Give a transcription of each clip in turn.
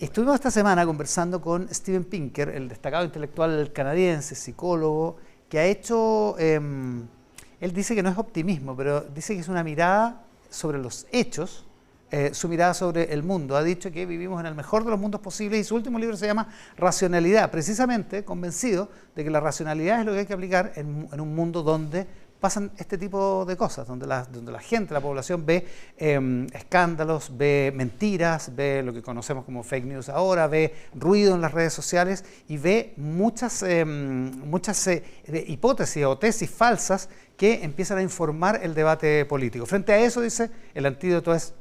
Estuvimos esta semana conversando con Steven Pinker, el destacado intelectual canadiense, psicólogo, que ha hecho, él dice que no es optimismo, pero dice que es una mirada sobre los hechos, su mirada sobre el mundo. Ha dicho que vivimos en el mejor de los mundos posibles y su último libro se llama Racionalidad, precisamente convencido de que la racionalidad es lo que hay que aplicar en un mundo donde pasan este tipo de cosas, donde la gente, la población ve escándalos, ve mentiras, ve lo que conocemos como fake news ahora, ve ruido en las redes sociales y ve muchas hipótesis o tesis falsas que empiezan a informar el debate político. Frente a eso, dice, el antídoto es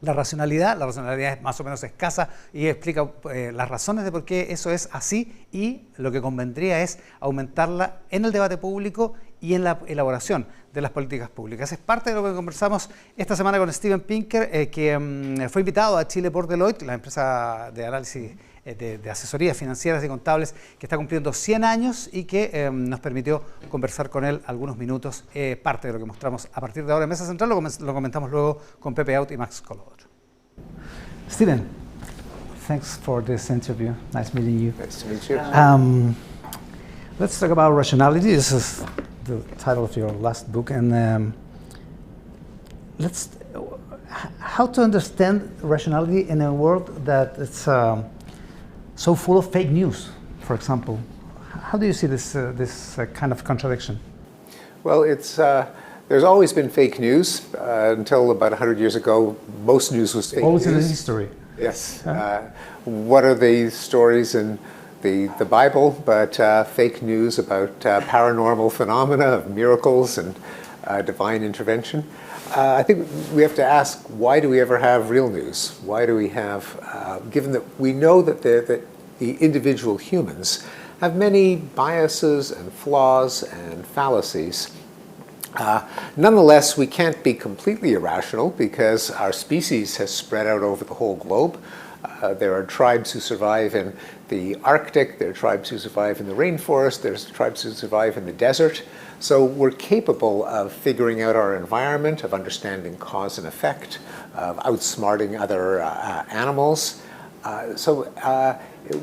la racionalidad es más o menos escasa y explica las razones de por qué eso es así, y lo que convendría es aumentarla en el debate público y en la elaboración de las políticas públicas. Es parte de lo que conversamos esta semana con Steven Pinker, que fue invitado a Chile por Deloitte, la empresa de análisis de asesorías financieras y contables que está cumpliendo 100 años y que nos permitió conversar con él algunos minutos, parte de lo que mostramos a partir de ahora en Mesa Central, lo comentamos luego con Pepe Out y Max Colodro. Steven, thanks for this interview. Nice meeting you. Nice to meet you. Let's talk about rationality. This is the title of your last book, and how to understand rationality in a world that it's so full of fake news, for example. How do you see this kind of contradiction? Well, there's always been fake news. Until about 100 years ago, most news was fake always news. In the history. Yes. What are the stories in the Bible but fake news about paranormal phenomena, of miracles and divine intervention? I think we have to ask, why do we ever have real news? Why do we have, given that we know that the individual humans have many biases and flaws and fallacies, nonetheless, we can't be completely irrational because our species has spread out over the whole globe. There are tribes who survive in the Arctic, there are tribes who survive in the rainforest, there's tribes who survive in the desert. So we're capable of figuring out our environment, of understanding cause and effect, of outsmarting other animals. So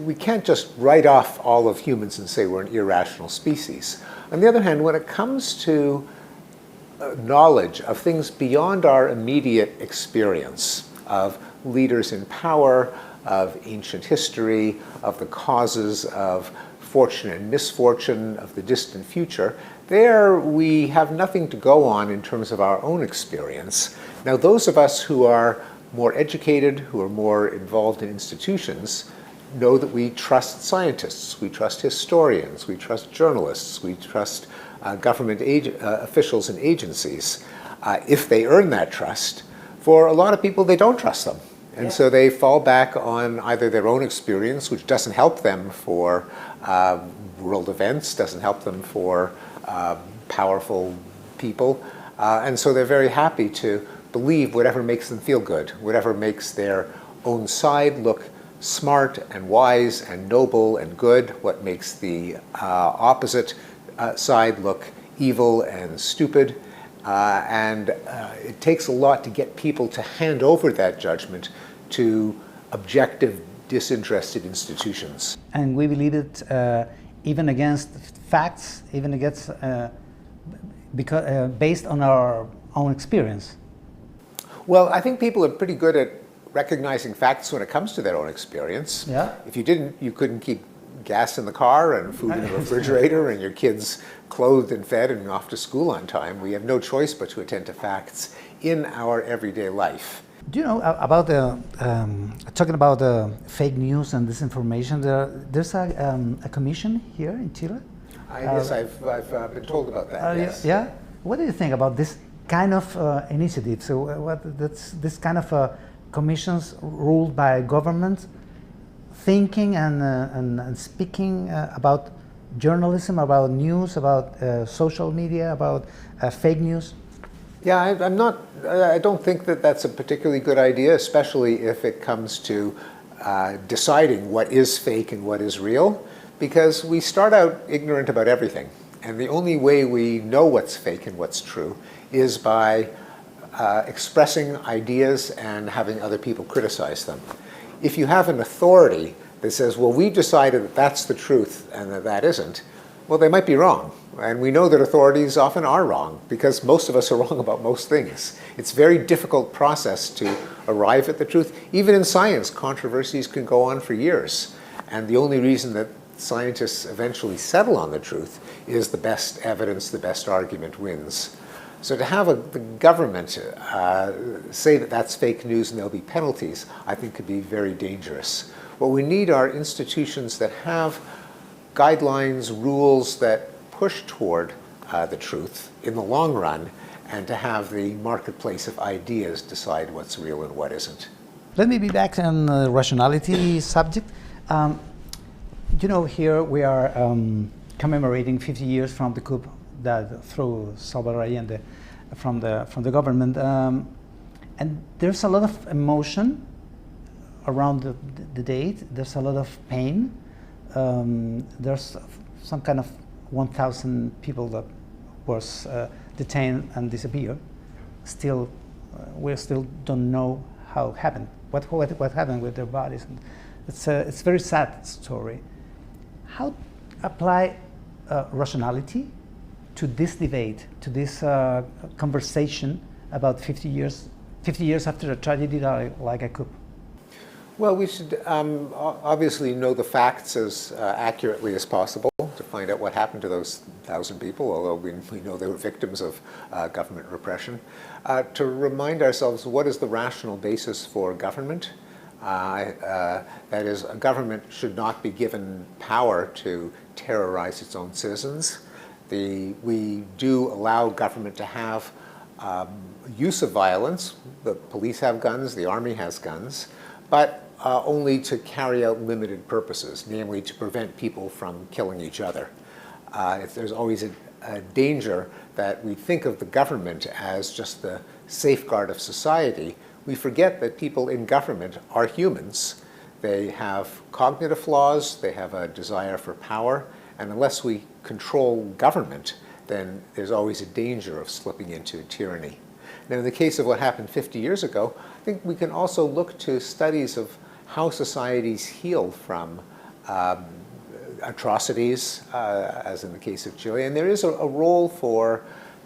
we can't just write off all of humans and say we're an irrational species. On the other hand, when it comes to knowledge of things beyond our immediate experience, of leaders in power, of ancient history, of the causes of fortune and misfortune, of the distant future, there we have nothing to go on in terms of our own experience. Now, those of us who are more educated, who are more involved in institutions, know that we trust scientists, we trust historians, we trust journalists, we trust government officials and agencies. If they earn that trust, for a lot of people, they don't trust them. And so they fall back on either their own experience, which doesn't help them for world events, doesn't help them for powerful people. And so they're very happy to believe whatever makes them feel good, whatever makes their own side look smart and wise and noble and good, what makes the opposite side look evil and stupid. And it takes a lot to get people to hand over that judgment to objective, disinterested institutions. And we believe it even against facts, even against based on our own experience. Well, I think people are pretty good at recognizing facts when it comes to their own experience. Yeah. If you didn't, you couldn't keep gas in the car and food in the refrigerator and your kids clothed and fed and off to school on time. We have no choice but to attend to facts in our everyday life. Do you know about talking about fake news and disinformation? There's a commission here in Chile. Yes, I've been told about that. Yes. Yeah. What do you think about this kind of initiative? So this kind of commissions ruled by government, thinking and speaking about journalism, about news, about social media, about fake news? Yeah, I don't think that that's a particularly good idea, especially if it comes to deciding what is fake and what is real, because we start out ignorant about everything. And the only way we know what's fake and what's true is by expressing ideas and having other people criticize them. If you have an authority that says, well, we've decided that that's the truth and that that isn't, well, they might be wrong. And we know that authorities often are wrong because most of us are wrong about most things. It's a very difficult process to arrive at the truth. Even in science, controversies can go on for years. And the only reason that scientists eventually settle on the truth is the best evidence, the best argument wins. So to have the government say that that's fake news and there'll be penalties, I think could be very dangerous. What we need are institutions that have guidelines, rules that push toward the truth in the long run, and to have the marketplace of ideas decide what's real and what isn't. Let me be back on the rationality subject. You know, here we are commemorating 50 years from the coup that threw Salvador Allende from the government, and there's a lot of emotion around the date. There's a lot of pain. There's some kind of 1,000 people that was detained and disappeared. Still, we still don't know how it happened. What happened with their bodies? And it's a very sad story. How apply rationality to this debate, to this conversation about 50 years after a tragedy like a coup? Well, we should obviously know the facts as accurately as possible to find out what happened to those 1,000 people, although we know they were victims of government repression. To remind ourselves what is the rational basis for government. That is, a government should not be given power to terrorize its own citizens. We do allow government to have use of violence. The police have guns, the army has guns, but only to carry out limited purposes, namely to prevent people from killing each other. There's always a danger that we think of the government as just the safeguard of society. We forget that people in government are humans. They have cognitive flaws, they have a desire for power, and unless we control government, then there's always a danger of slipping into tyranny. Now, in the case of what happened 50 years ago, I think we can also look to studies of how societies heal from atrocities, as in the case of Chile. And there is a role for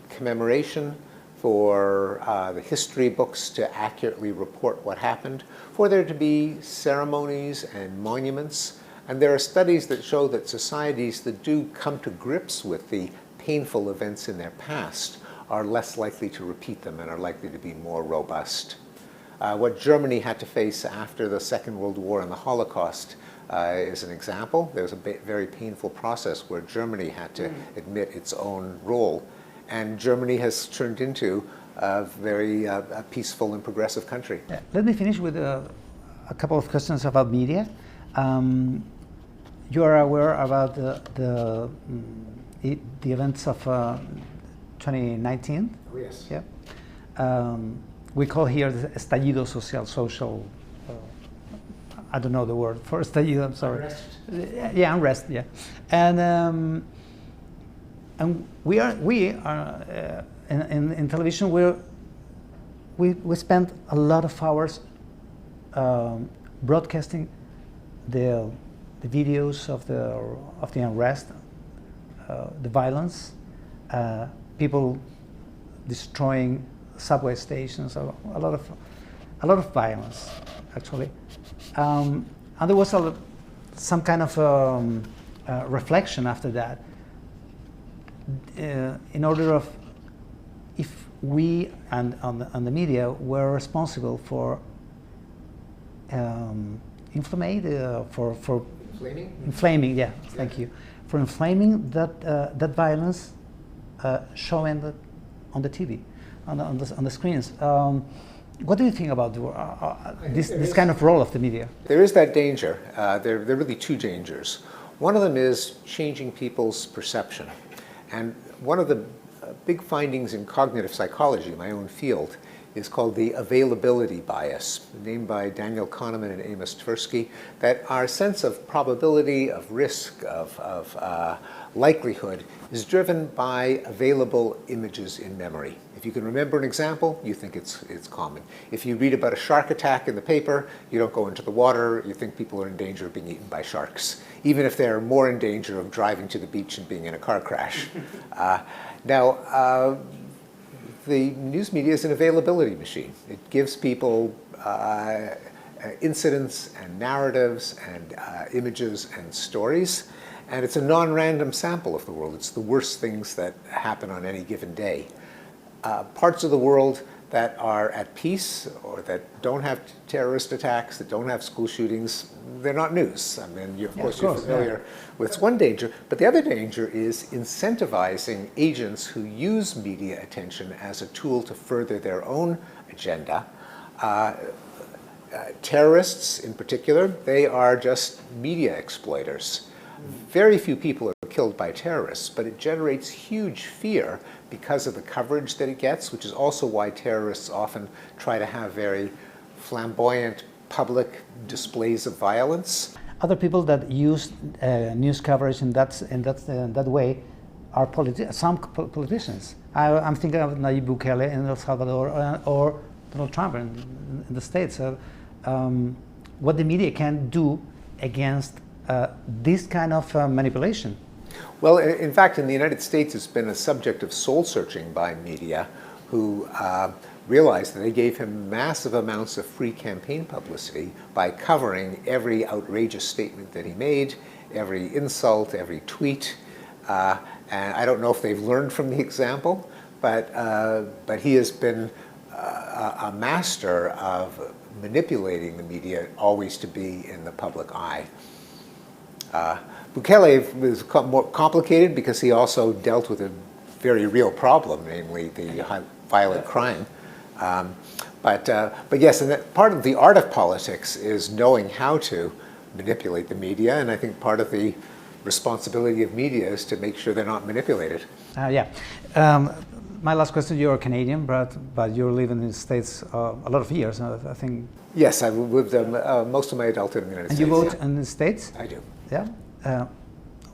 commemoration, for the history books to accurately report what happened, for there to be ceremonies and monuments. And there are studies that show that societies that do come to grips with the painful events in their past are less likely to repeat them and are likely to be more robust. What Germany had to face after the Second World War and the Holocaust is an example. There was a very painful process where Germany had to admit its own role. And Germany has turned into a very peaceful and progressive country. Yeah. Let me finish with a couple of questions about media. You are aware about the events of 2019? Oh, yes. Yeah. We call here the estallido social. I don't know the word for estallido. I'm sorry. Unrest. Yeah, unrest. Yeah, and we are in television. We spend a lot of hours broadcasting the videos of the unrest, the violence, people destroying subway stations, a lot of violence, actually. And there was some kind of reflection after that, in order of if we and on the media were responsible for inflaming, yeah, thank you, for inflaming that violence, showing on the TV, on the screens. What do you think about this kind of role of the media? There is that danger. There are really two dangers. One of them is changing people's perception. And one of the big findings in cognitive psychology, my own field, is called the availability bias, named by Daniel Kahneman and Amos Tversky, that our sense of probability, of risk, of likelihood is driven by available images in memory. If you can remember an example, you think it's common. If you read about a shark attack in the paper, you don't go into the water, you think people are in danger of being eaten by sharks, even if they're more in danger of driving to the beach and being in a car crash. The news media is an availability machine. It gives people incidents and narratives and images and stories, and it's a non-random sample of the world. It's the worst things that happen on any given day. Parts of the world that are at peace or that don't have terrorist attacks, that don't have school shootings, they're not news. I mean, of course, you're familiar with one danger, but the other danger is incentivizing agents who use media attention as a tool to further their own agenda. Terrorists, in particular, they are just media exploiters. Very few people are killed by terrorists, but it generates huge fear because of the coverage that it gets, which is also why terrorists often try to have very flamboyant public displays of violence. Other people that use news coverage in that way are some politicians. I'm thinking of Nayib Bukele in El Salvador or Donald Trump in the States. What the media can do against this kind of manipulation. Well, in fact, in the United States, it's been a subject of soul-searching by media who realized that they gave him massive amounts of free campaign publicity by covering every outrageous statement that he made, every insult, every tweet. And I don't know if they've learned from the example, but he has been a master of manipulating the media always to be in the public eye. Bukele was more complicated because he also dealt with a very real problem, namely the violent crime. But yes, and that part of the art of politics is knowing how to manipulate the media, and I think part of the responsibility of media is to make sure they're not manipulated. My last question, you're a Canadian, but you're living in the States a lot of years, I think. Yes, I've lived most of my adulthood in the United States. And you vote in the States? I do. Yeah.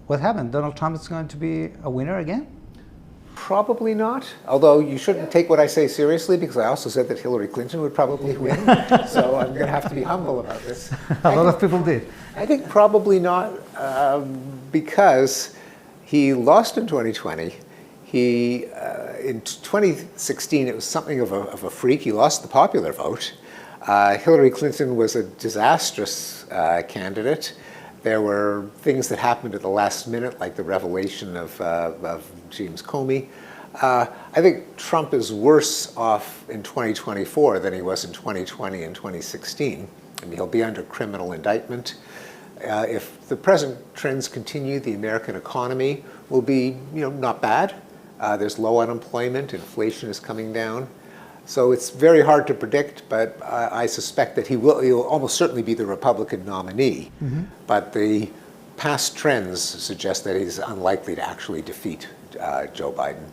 What happened? Donald Trump is going to be a winner again? Probably not, although you shouldn't take what I say seriously because I also said that Hillary Clinton would probably win, so I'm going to have to be humble about this. A lot of people did. I think probably not because he lost in 2020. In 2016, it was something of a freak. He lost the popular vote. Hillary Clinton was a disastrous candidate. There were things that happened at the last minute, like the revelation of James Comey. I think Trump is worse off in 2024 than he was in 2020 and 2016. I mean, he'll be under criminal indictment. If the present trends continue, the American economy will be, not bad. There's low unemployment, inflation is coming down. So it's very hard to predict, but I suspect that he'll almost certainly be the Republican nominee. Mm-hmm. But the past trends suggest that he's unlikely to actually defeat Joe Biden,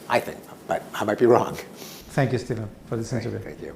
I think, but I might be wrong. Thank you, Stephen, for this interview. Thank you.